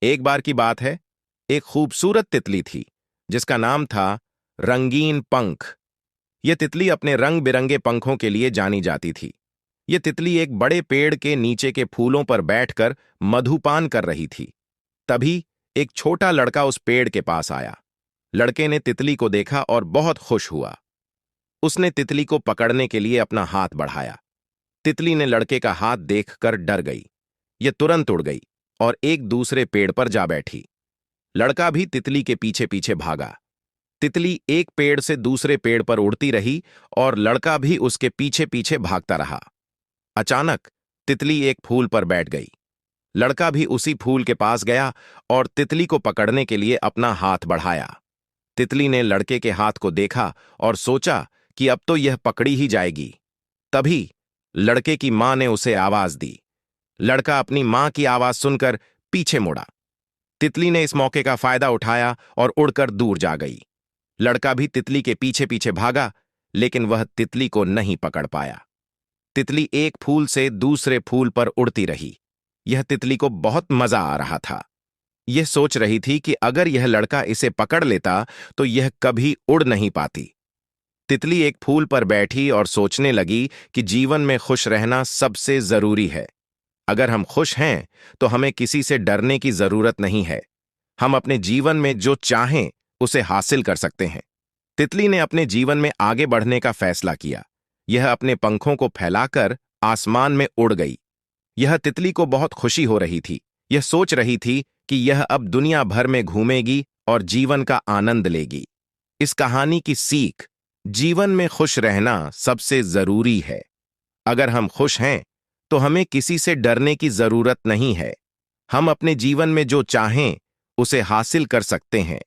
एक बार की बात है, एक खूबसूरत तितली थी जिसका नाम था रंगीन पंख। यह तितली अपने रंग बिरंगे पंखों के लिए जानी जाती थी। यह तितली एक बड़े पेड़ के नीचे के फूलों पर बैठकर मधुपान कर रही थी। तभी एक छोटा लड़का उस पेड़ के पास आया। लड़के ने तितली को देखा और बहुत खुश हुआ। उसने तितली को पकड़ने के लिए अपना हाथ बढ़ाया। तितली ने लड़के का हाथ देखकर डर गई। यह तुरंत उड़ गई और एक दूसरे पेड़ पर जा बैठी। लड़का भी तितली के पीछे पीछे भागा। तितली एक पेड़ से दूसरे पेड़ पर उड़ती रही और लड़का भी उसके पीछे पीछे भागता रहा। अचानक तितली एक फूल पर बैठ गई। लड़का भी उसी फूल के पास गया और तितली को पकड़ने के लिए अपना हाथ बढ़ाया। तितली ने लड़के के हाथ को देखा और सोचा कि अब तो यह पकड़ी ही जाएगी। तभी लड़के की मां ने उसे आवाज दी। लड़का अपनी मां की आवाज सुनकर पीछे मुड़ा। तितली ने इस मौके का फायदा उठाया और उड़कर दूर जा गई। लड़का भी तितली के पीछे पीछे भागा, लेकिन वह तितली को नहीं पकड़ पाया। तितली एक फूल से दूसरे फूल पर उड़ती रही। यह तितली को बहुत मजा आ रहा था। यह सोच रही थी कि अगर यह लड़का इसे पकड़ लेता तो यह कभी उड़ नहीं पाती। तितली एक फूल पर बैठी और सोचने लगी कि जीवन में खुश रहना सबसे जरूरी है। अगर हम खुश हैं तो हमें किसी से डरने की जरूरत नहीं है। हम अपने जीवन में जो चाहें उसे हासिल कर सकते हैं। तितली ने अपने जीवन में आगे बढ़ने का फैसला किया। यह अपने पंखों को फैलाकर आसमान में उड़ गई। यह तितली को बहुत खुशी हो रही थी। यह सोच रही थी कि यह अब दुनिया भर में घूमेगी और जीवन का आनंद लेगी। इस कहानी की सीख: जीवन में खुश रहना सबसे जरूरी है। अगर हम खुश हैं तो हमें किसी से डरने की जरूरत नहीं है। हम अपने जीवन में जो चाहें उसे हासिल कर सकते हैं।